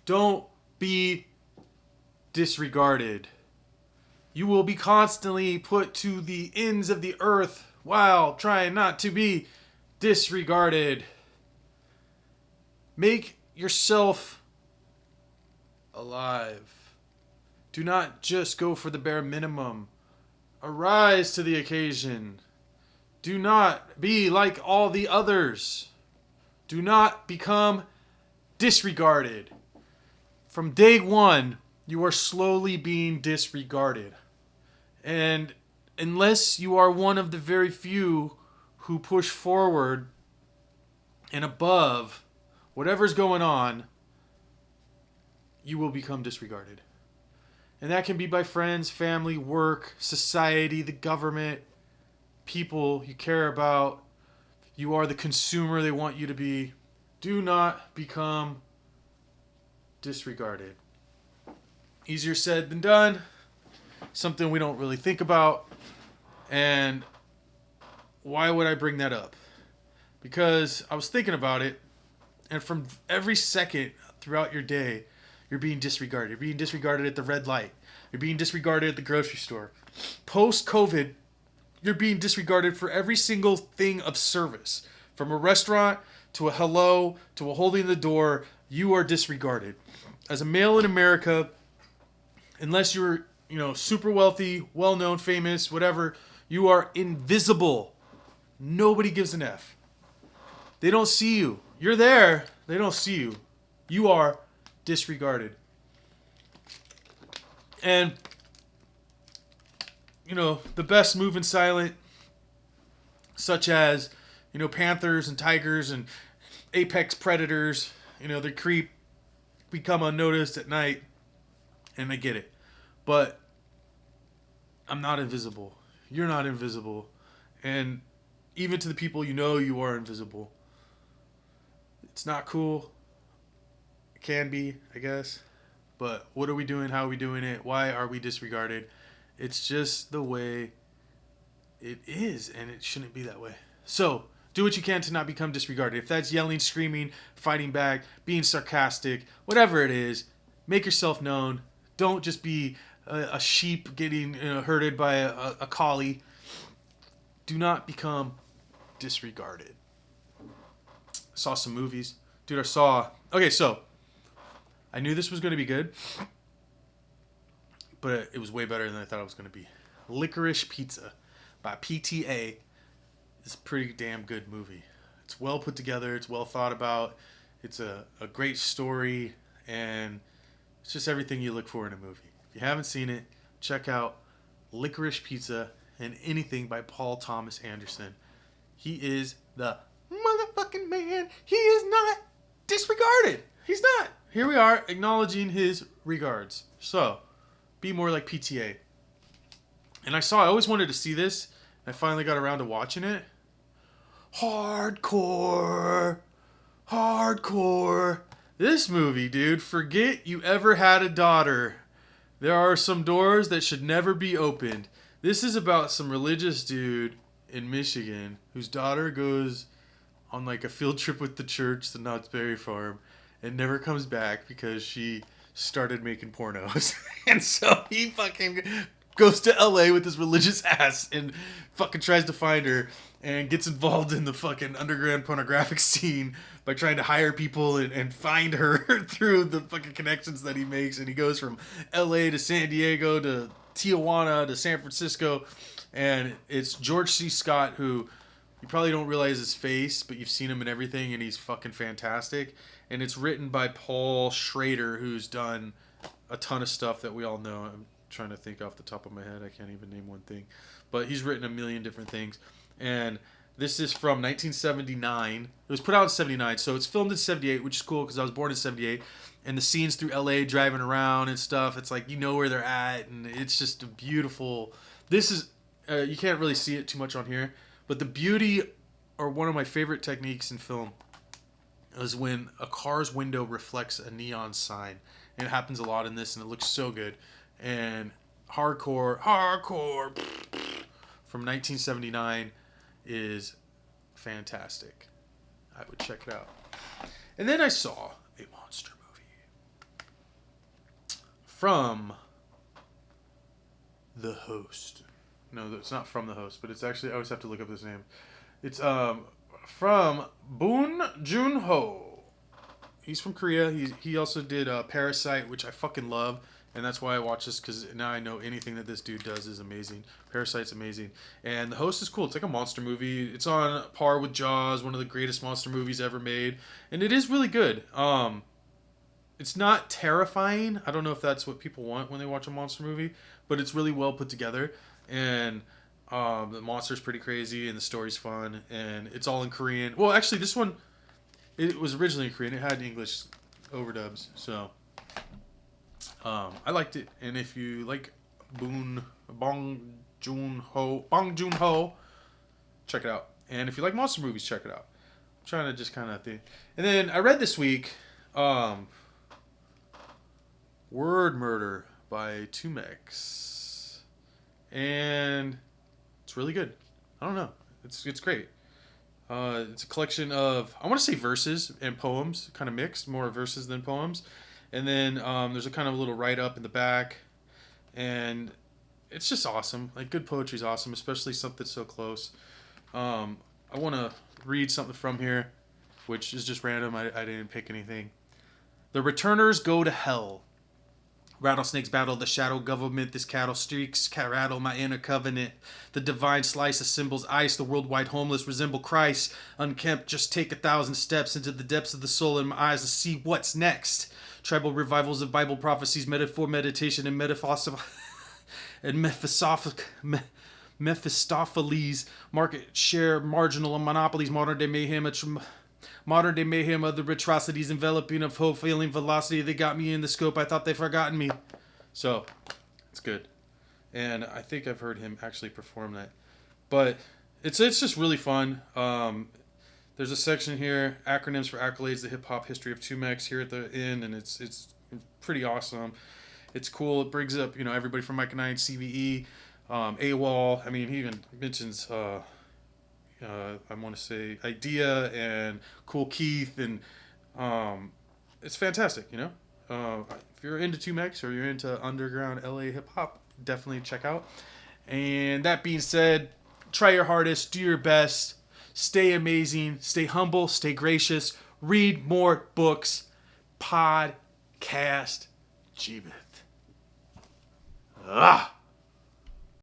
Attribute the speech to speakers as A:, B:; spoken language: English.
A: Don't be disregarded. You will be constantly put to the ends of the earth while trying not to be disregarded. Make yourself alive. Do not just go for the bare minimum. Arise to the occasion. Do not be like all the others. Do not become disregarded. From day one, you are slowly being disregarded. And unless you are one of the very few who push forward and above whatever's going on, you will become disregarded. And that can be by friends, family, work, society, the government, people you care about. You are the consumer they want you to be. Do not become disregarded. Easier said than done. Something we don't really think about. And why would I bring that up? Because I was thinking about it, and from every second throughout your day, you're being disregarded. You're being disregarded at the red light. You're being disregarded at the grocery store. Post-COVID, you're being disregarded for every single thing of service. From a restaurant to a hello to a holding the door, you are disregarded. As a male in America, unless you're, super wealthy, well-known, famous, whatever, you are invisible. Nobody gives an F. They don't see you. You're there. They don't see you. You are disregarded. And, the best move in silent, such as, panthers and tigers and apex predators, they creep, become unnoticed at night, and they get it. But I'm not invisible. You're not invisible. And even to the people you are invisible. It's not cool. It can be, I guess. But what are we doing? How are we doing it? Why are we disregarded? It's just the way it is, and it shouldn't be that way. So, do what you can to not become disregarded. If that's yelling, screaming, fighting back, being sarcastic, whatever it is, make yourself known. Don't just be a sheep getting herded by a collie. Do not become disregarded. Saw some movies. Dude, Okay, so I knew this was going to be good, but it was way better than I thought it was going to be. Licorice Pizza by PTA is a pretty damn good movie. It's well put together. It's well thought about. It's a great story, and it's just everything you look for in a movie. If you haven't seen it, check out Licorice Pizza and anything by Paul Thomas Anderson. He is the motherfucking man. He is not disregarded. He's not. Here we are acknowledging his regards. So, be more like PTA. And I always wanted to see this, and I finally got around to watching it. Hardcore. This movie, dude, forget you ever had a daughter. There are some doors that should never be opened. This is about some religious dude in Michigan whose daughter goes on like a field trip with the church to Knott's Berry Farm and never comes back because she started making pornos. And so he fucking goes to LA with this religious ass and fucking tries to find her and gets involved in the fucking underground pornographic scene by trying to hire people and find her through the fucking connections that he makes. And he goes from LA to San Diego to Tijuana to San Francisco. And it's George C. Scott, who you probably don't realize his face, but you've seen him in everything, and he's fucking fantastic. And it's written by Paul Schrader, who's done a ton of stuff that we all know. I'm trying to think off the top of my head. I can't even name one thing. But he's written a million different things. And this is from 1979. It was put out in 79, so it's filmed in 78, which is cool because I was born in 78. And the scenes through LA driving around and stuff, it's like you know where they're at, and it's just a beautiful... This is... you can't really see it too much on here, but the beauty, or one of my favorite techniques in film, is when a car's window reflects a neon sign. And it happens a lot in this, and it looks so good. And hardcore from 1979 is fantastic. I would check it out. And then I saw a monster movie. from the host. No, it's not from the host, but it's actually, I always have to look up this name. It's from Boon Joon-ho. He's from Korea. He also did Parasite, which I fucking love. And that's why I watch this, because now I know anything that this dude does is amazing. Parasite's amazing. And The Host is cool. It's like a monster movie. It's on par with Jaws, one of the greatest monster movies ever made. And it is really good. It's not terrifying. I don't know if that's what people want when they watch a monster movie. But it's really well put together. And the monster's pretty crazy. And the story's fun. And it's all in Korean. Well, actually, this one, it was originally in Korean. It had English overdubs. So I liked it. And if you like Bong Joon-ho, check it out. And if you like monster movies, check it out. I'm trying to just kind of think. And then I read this week Word Murder by Tumex. And it's really good. I don't know. It's great. It's a collection of, I want to say verses and poems, kind of mixed, more verses than poems. And then there's a kind of little write-up in the back. And it's just awesome. Like, good poetry is awesome, especially something so close. I want to read something from here, which is just random. I didn't pick anything. The returners go to hell. Rattlesnakes battle the shadow government. This cattle streaks rattle my inner covenant. The divine slice of symbols ice. The worldwide homeless resemble Christ. Unkempt, just take 1,000 steps into the depths of the soul in my eyes to see what's next. Tribal revivals of Bible prophecies, metaphor, meditation, and Mephistopheles, market share, marginal monopolies, modern day mayhem of the atrocities enveloping of hope, failing velocity. They got me in the scope. I thought they'd forgotten me. So, it's good. And I think I've heard him actually perform that. But it's just really fun. There's a section here, acronyms for accolades, the hip-hop history of Tumex here at the end, and it's pretty awesome. It's cool. It brings up, everybody from Mike 9, CVE, AWOL. I mean, he even mentions, I want to say, Idea and Cool Keith, and it's fantastic, If you're into Tumex or you're into underground LA hip-hop, definitely check out. And that being said, try your hardest, do your best, stay amazing, stay humble, stay gracious, read more books, podcast Jebuth.